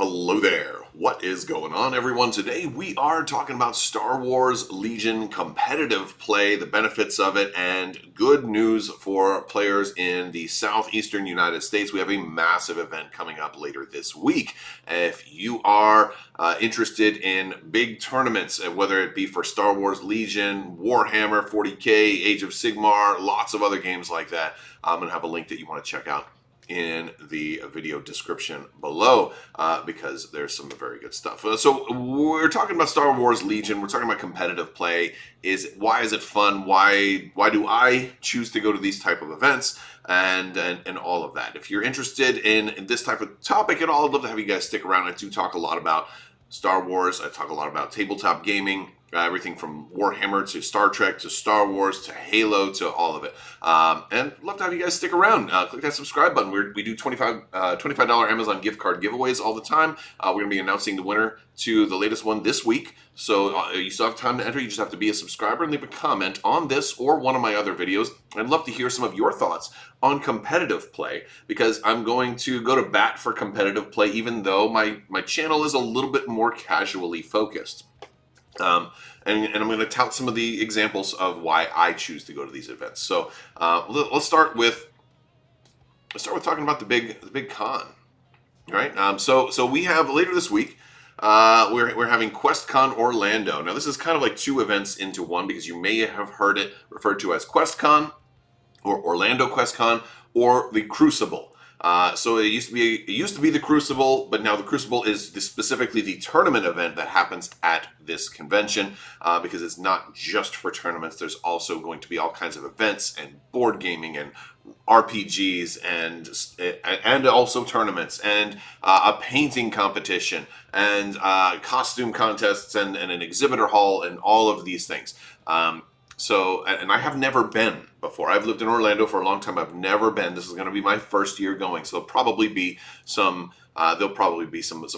Hello there. What is going on, everyone? Today we are talking about Star Wars Legion competitive play, the benefits of it, and good news for players in the southeastern United States. We have a massive event coming up later this week. If you are interested in big tournaments, whether it be for Star Wars Legion, Warhammer 40K, Age of Sigmar, lots of other games like that, I'm going to have a link that you want to check out in the video description below because there's some very good stuff. So we're talking about Star Wars Legion. We're talking about competitive play. Why is it fun? Why do I choose to go to these type of events and all of that? If you're interested in this type of topic at all, I'd love to have you guys stick around. I do talk a lot about Star Wars. I talk a lot about tabletop gaming. Everything from Warhammer to Star Trek to Star Wars to Halo to all of it. And love to have you guys stick around. Click that subscribe button. We do $25 Amazon gift card giveaways all the time. We're going to be announcing the winner to the latest one this week. So you still have time to enter. You just have to be a subscriber and leave a comment on this or one of my other videos. I'd love to hear some of your thoughts on competitive play because I'm going to go to bat for competitive play even though my channel is a little bit more casually focused. And I'm going to tout some of the examples of why I choose to go to these events. So let's start with talking about the big con, right? So we have later this week we're having Questcon Orlando. Now this is kind of like two events into one because you may have heard it referred to as Questcon or Orlando Questcon or the Crucible. So it used to be the Crucible, but now the Crucible is specifically the tournament event that happens at this convention because it's not just for tournaments. There's also going to be all kinds of events and board gaming and RPGs and also tournaments and a painting competition and costume contests and an exhibitor hall and all of these things. So, and I have never been before. I've lived in Orlando for a long time. I've never been. This is going to be my first year going. So there'll probably be some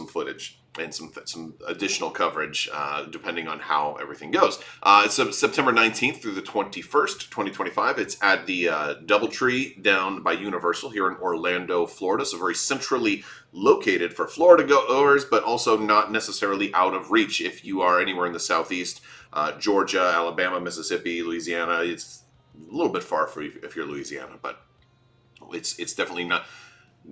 footage and some additional coverage depending on how everything goes. It's September 19th through the 21st, 2025. It's at the Doubletree down by Universal here in Orlando, Florida. So very centrally located for Florida goers, but also not necessarily out of reach if you are anywhere in the Southeast. Georgia, Alabama, Mississippi, Louisiana. It's a little bit far for you if you're Louisiana, but it's definitely not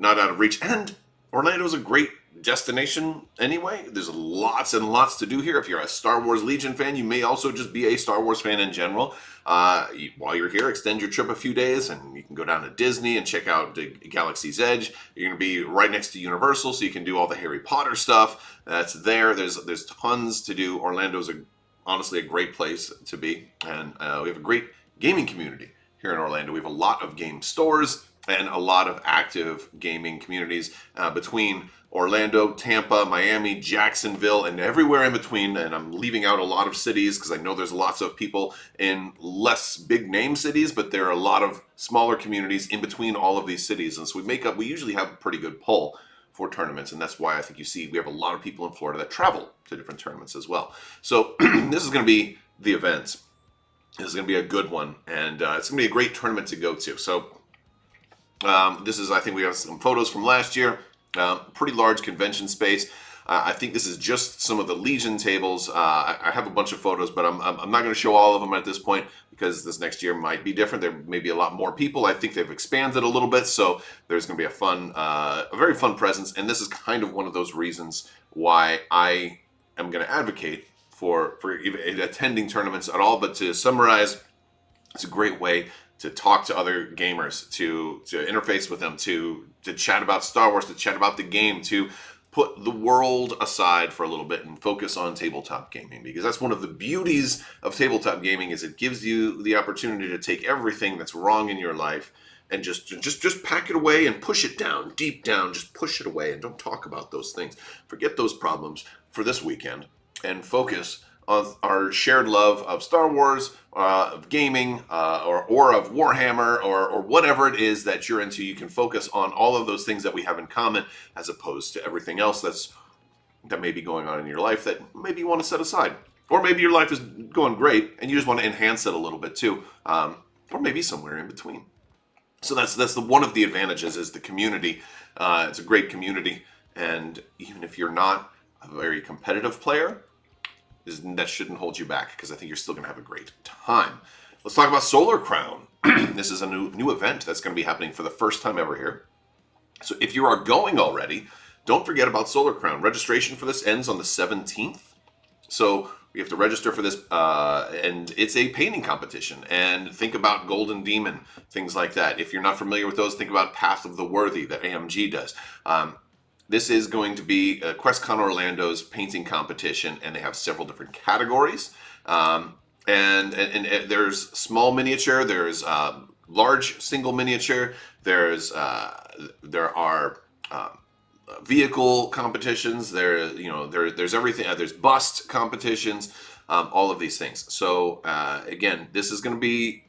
out of reach. And Orlando is a great destination anyway. There's lots and lots to do here. If you're a Star Wars Legion fan, you may also just be a Star Wars fan in general. While you're here, extend your trip a few days, and you can go down to Disney and check out the Galaxy's Edge. You're going to be right next to Universal, so you can do all the Harry Potter stuff that's there. There's tons to do. Orlando's honestly a great place to be, and we have a great gaming community here in Orlando. We have a lot of game stores and a lot of active gaming communities between Orlando, Tampa, Miami, Jacksonville, and everywhere in between. And I'm leaving out a lot of cities because I know there's lots of people in less big name cities, but there are a lot of smaller communities in between all of these cities. And so we usually have a pretty good pull for tournaments, and that's why I think you see we have a lot of people in Florida that travel to different tournaments as well. So this is going to be the event. This is going to be a good one, and it's going to be a great tournament to go to. So I think we have some photos from last year. Pretty large convention space. I think this is just some of the Legion tables. I have a bunch of photos, but I'm not going to show all of them at this point because this next year might be different. There may be a lot more people. I think they've expanded a little bit, so there's going to be a very fun presence. And this is kind of one of those reasons why I am going to advocate for attending tournaments at all. But to summarize, it's a great way to talk to other gamers, to interface with them, to chat about Star Wars, to chat about the game, to put the world aside for a little bit and focus on tabletop gaming, because that's one of the beauties of tabletop gaming is it gives you the opportunity to take everything that's wrong in your life and just pack it away and push it down, deep down, just push it away and don't talk about those things. Forget those problems for this weekend and focus on our shared love of Star Wars, of gaming, or of Warhammer, or whatever it is that you're into. You can focus on all of those things that we have in common, as opposed to everything else that may be going on in your life that maybe you want to set aside. Or maybe your life is going great and you just want to enhance it a little bit too, or maybe somewhere in between. So that's one of the advantages is the community. It's a great community And even if you're not a very competitive player, that shouldn't hold you back, because I think you're still going to have a great time. Let's talk about Solar Crown. This is a new event that's going to be happening for the first time ever here. So if you are going already, don't forget about Solar Crown. Registration for this ends on the 17th. So we have to register for this, and it's a painting competition. And think about Golden Demon, things like that. If you're not familiar with those, think about Path of the Worthy that AMG does. This is going to be Questcon Orlando's painting competition, and they have several different categories. And there's small miniature, there's large single miniature, there are vehicle competitions, there's everything, there's bust competitions, all of these things. So again, this is going to be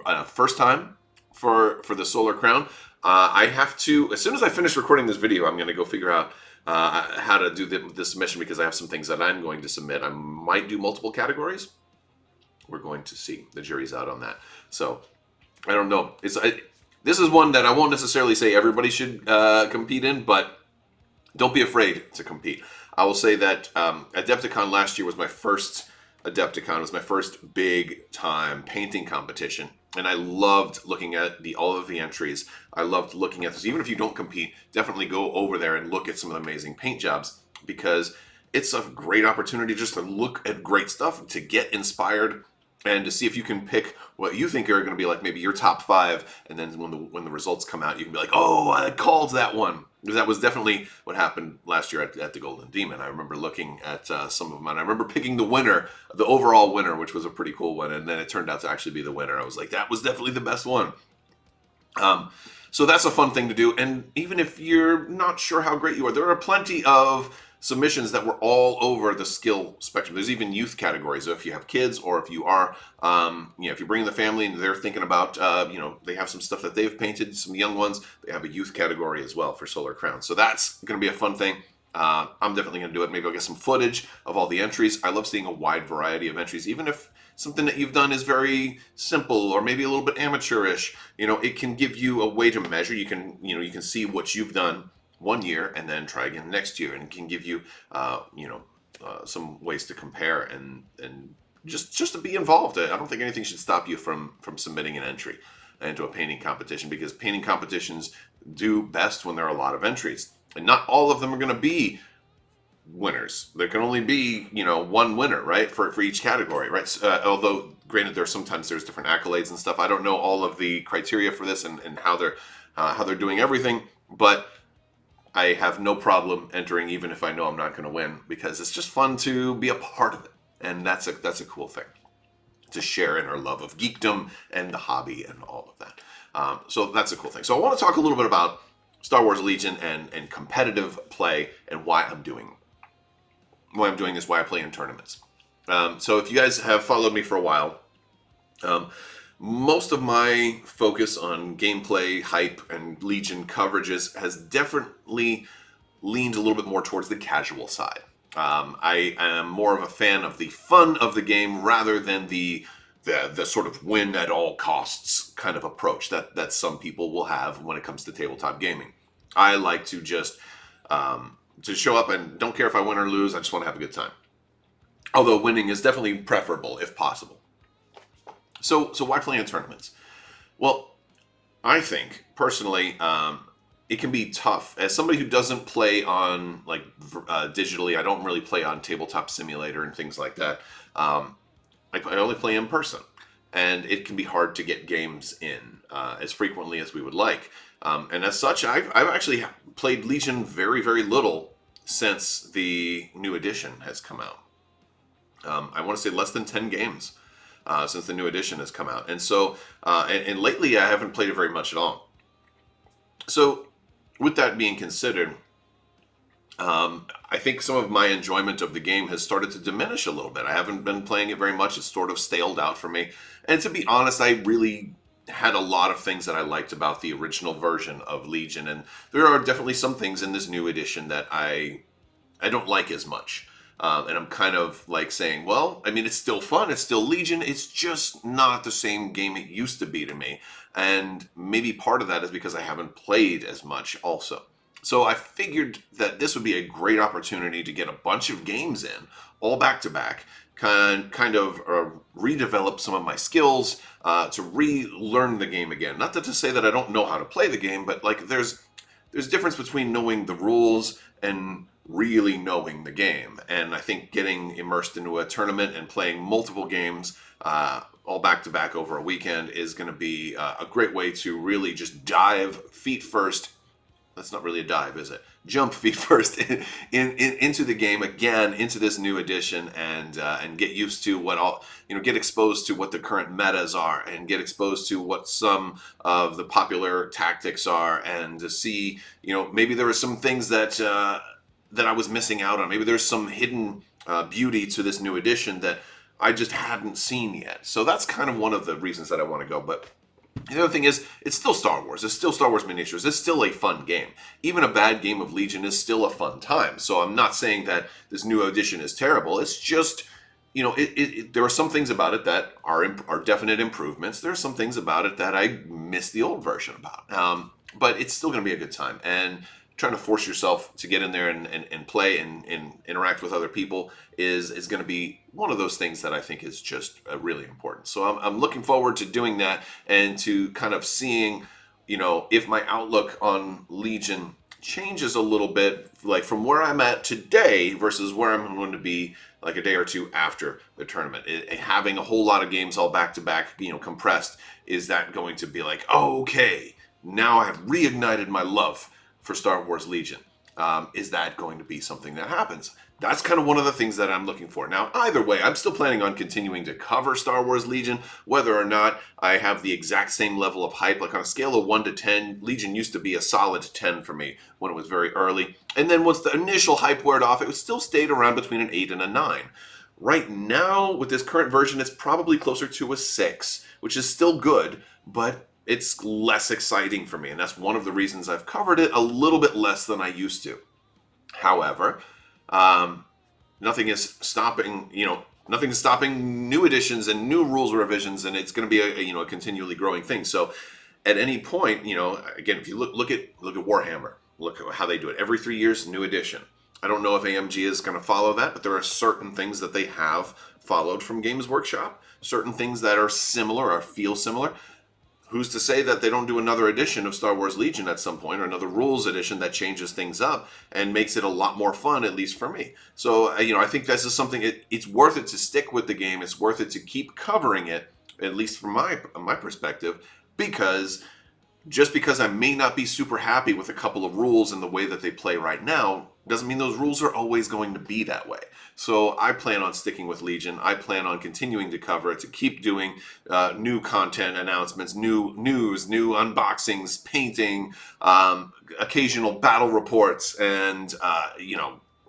a first time for the Solar Crown. I have to, as soon as I finish recording this video, I'm going to go figure out how to do the submission, because I have some things that I'm going to submit. I might do multiple categories. We're going to see. The jury's out on that. So I don't know. This is one that I won't necessarily say everybody should compete in, but don't be afraid to compete. I will say that Adepticon last year was my first Adepticon. It was my first big time painting competition. And I loved looking at all of the entries. I loved looking at this. Even if you don't compete, definitely go over there and look at some of the amazing paint jobs, because it's a great opportunity just to look at great stuff, to get inspired, and to see if you can pick what you think are going to be like maybe your top 5. And then when the results come out, you can be like, oh, I called that one. Because that was definitely what happened last year at the Golden Demon. I remember looking at some of them, and I remember picking the winner, the overall winner, which was a pretty cool one. And then it turned out to actually be the winner. I was like, that was definitely the best one. So that's a fun thing to do. And even if you're not sure how great you are, there are plenty of submissions that were all over the skill spectrum. There's even youth categories. So if you have kids, or if you are, if you're bringing the family and they're thinking about, they have some stuff that they've painted, some young ones, they have a youth category as well for Solar Crown. So that's going to be a fun thing. I'm definitely going to do it. Maybe I'll get some footage of all the entries. I love seeing a wide variety of entries, even if something that you've done is very simple or maybe a little bit amateurish. It can give you a way to measure. You can see what you've done one year and then try again next year, and can give you some ways to compare and just to be involved. I don't think anything should stop you from submitting an entry into a painting competition, because painting competitions do best when there are a lot of entries, and not all of them are going to be winners. There can only be one winner, right, for each category, right? Although granted, there's different accolades and stuff. I don't know all of the criteria for this and how they're doing everything, but I have no problem entering, even if I know I'm not going to win, because it's just fun to be a part of it, and that's a cool thing to share in our love of geekdom and the hobby and all of that. So that's a cool thing. So I want to talk a little bit about Star Wars Legion and competitive play, and why I'm doing this, why I play in tournaments. So if you guys have followed me for a while, most of my focus on gameplay, hype, and Legion coverages has definitely leaned a little bit more towards the casual side. I am more of a fan of the fun of the game rather than the sort of win at all costs kind of approach that some people will have when it comes to tabletop gaming. I like to just to show up and don't care if I win or lose. I just want to have a good time. Although winning is definitely preferable if possible. So why play in tournaments? Well, I think personally, it can be tough. As somebody who doesn't play on digitally, I don't really play on Tabletop Simulator and things like that. I only play in person, and it can be hard to get games in as frequently as we would like. And as such, I've actually played Legion very, very little since the new edition has come out. I want to say less than 10 games since the new edition has come out. And so, and lately I haven't played it very much at all. So with that being considered, I think some of my enjoyment of the game has started to diminish a little bit. I haven't been playing it very much. It's sort of staled out for me. And to be honest, I really had a lot of things that I liked about the original version of Legion. And there are definitely some things in this new edition that I don't like as much. And I'm kind of like saying, well, I mean, it's still fun. It's still Legion. It's just not the same game it used to be to me. And maybe part of that is because I haven't played as much also. So I figured that this would be a great opportunity to get a bunch of games in, all back to back, kind of redevelop some of my skills, to relearn the game again. Not that to say that I don't know how to play the game, but like there's difference between knowing the rules and really knowing the game. And I think getting immersed into a tournament and playing multiple games, all back to back over a weekend, is going to be a great way to really just dive feet first. That's not really a dive, is it? Jump feet first into the game again, into this new edition, and get used to what all, get exposed to what the current metas are, and get exposed to what some of the popular tactics are, and to see, maybe there were some things that that I was missing out on. Maybe there's some hidden beauty to this new edition that I just hadn't seen yet. So that's kind of one of the reasons that I want to go. But the other thing is, it's still Star Wars. It's still Star Wars miniatures. It's still a fun game. Even a bad game of Legion is still a fun time. So I'm not saying that this new edition is terrible. It's just, there are some things about it that are definite improvements. There are some things about it that I miss the old version about. But it's still going to be a good time. And trying to force yourself to get in there and play and interact with other people is going to be one of those things that I think is just really important. So I'm looking forward to doing that, and to kind of seeing, if my outlook on Legion changes a little bit, like from where I'm at today versus where I'm going to be like a day or two after the tournament. Having a whole lot of games all back to back, compressed, is that going to be like, oh, okay, now I have reignited my love for Star Wars Legion? Is that going to be something that happens? That's kind of one of the things that I'm looking for. Now, either way, I'm still planning on continuing to cover Star Wars Legion, whether or not I have the exact same level of hype. Like on a scale of 1 to 10, Legion used to be a solid 10 for me when it was very early. And then once the initial hype wore off, it still stayed around between an 8 and a 9. Right now, with this current version, it's probably closer to a 6, which is still good, but it's less exciting for me, and that's one of the reasons I've covered it a little bit less than I used to. However, nothing is stopping, nothing is stopping new editions and new rules revisions, and it's going to be a continually growing thing. So, at any point, again, if you look at Warhammer, look at how they do it. Every 3 years, new edition. I don't know if AMG is going to follow that, but there are certain things that they have followed from Games Workshop, certain things that are similar or feel similar. Who's to say that they don't do another edition of Star Wars Legion at some point, or another rules edition that changes things up and makes it a lot more fun, at least for me. So, I think this is something, it's worth it to stick with the game. It's worth it to keep covering it, at least from my perspective, because just because I may not be super happy with a couple of rules and the way that they play right now, doesn't mean those rules are always going to be that way. So I plan on sticking with Legion. I plan on continuing to cover it, to keep doing new content announcements, new news, new unboxings, painting, occasional battle reports, and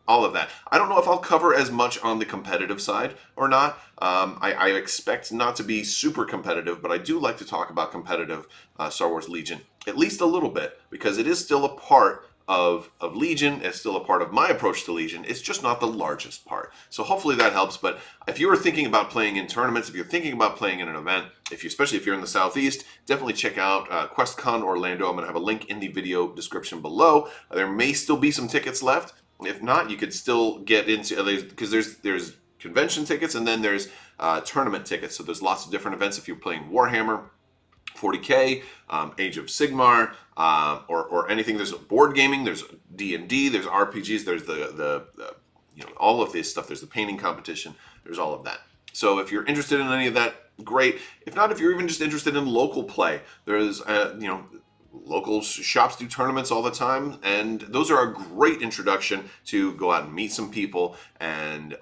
all of that. I don't know if I'll cover as much on the competitive side or not. I expect not to be super competitive, but I do like to talk about competitive Star Wars Legion, at least a little bit, because it is still a part of Legion. It's still a part of my approach to Legion. It's just not the largest part. So hopefully that helps. But if you were thinking about playing in tournaments, if you're thinking about playing in an event, especially if you're in the Southeast, definitely check out Questcon Orlando. I'm going to have a link in the video description below. There may still be some tickets left. If not, you could still get into, because there's convention tickets, and then there's tournament tickets. So there's lots of different events if you're playing Warhammer 40K, Age of Sigmar, or anything. There's board gaming, there's D&D, there's RPGs, there's the all of this stuff. There's the painting competition. There's all of that. So if you're interested in any of that, great. If not, if you're even just interested in local play, there's local shops do tournaments all the time, and those are a great introduction to go out and meet some people. And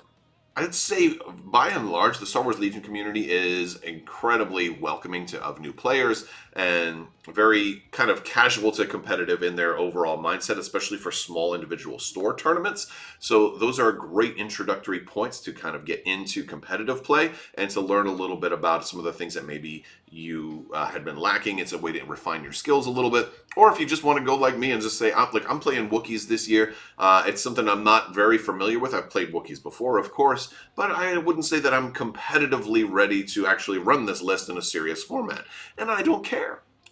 I'd say, by and large, the Star Wars Legion community is incredibly welcoming of new players, and very kind of casual to competitive in their overall mindset, especially for small individual store tournaments. So those are great introductory points to kind of get into competitive play and to learn a little bit about some of the things that maybe you had been lacking. It's a way to refine your skills a little bit. Or if you just want to go like me and just say, I'm playing Wookiees this year. It's something I'm not very familiar with. I've played Wookiees before, of course, but I wouldn't say that I'm competitively ready to actually run this list in a serious format. And I don't care.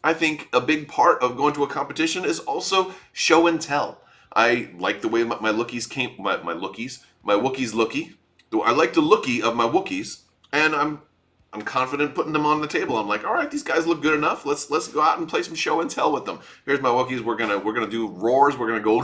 I think a big part of going to a competition is also show and tell. I like the way my Wookiees came, my Wookiees looky. I like the looky of my Wookiees, and I'm confident putting them on the table. I'm like, all right, these guys look good enough. Let's go out and play some show and tell with them. Here's my Wookiees. We're gonna do roars. We're gonna go.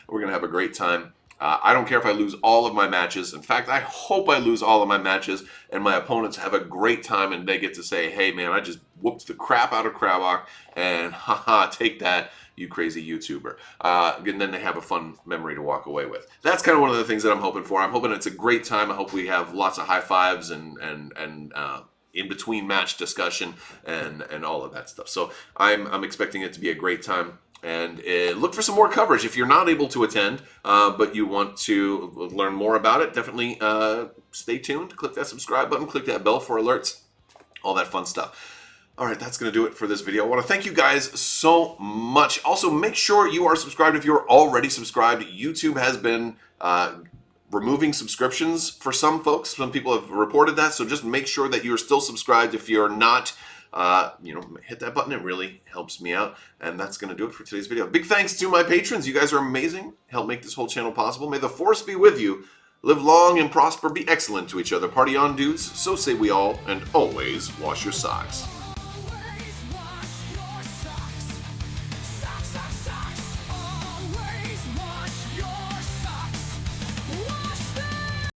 We're gonna have a great time. I don't care if I lose all of my matches. In fact, I hope I lose all of my matches and my opponents have a great time and they get to say, hey man, I just whooped the crap out of Crabbok and haha, take that, you crazy YouTuber. And then they have a fun memory to walk away with. That's kind of one of the things that I'm hoping for. I'm hoping it's a great time. I hope we have lots of high fives and in between match discussion and all of that stuff. So I'm expecting it to be a great time. And look for some more coverage. If you're not able to attend, but you want to learn more about it, definitely stay tuned. Click that subscribe button. Click that bell for alerts. All that fun stuff. All right, that's going to do it for this video. I want to thank you guys so much. Also, make sure you are subscribed if you're already subscribed. YouTube has been removing subscriptions for some folks. Some people have reported that, so just make sure that you're still subscribed. If you're not, hit that button. It really helps me out. And that's going to do it for today's video. Big thanks to my patrons. You guys are amazing. Help make this whole channel possible. May the force be with you. Live long and prosper. Be excellent to each other. Party on, dudes. So say we all. And always wash your socks.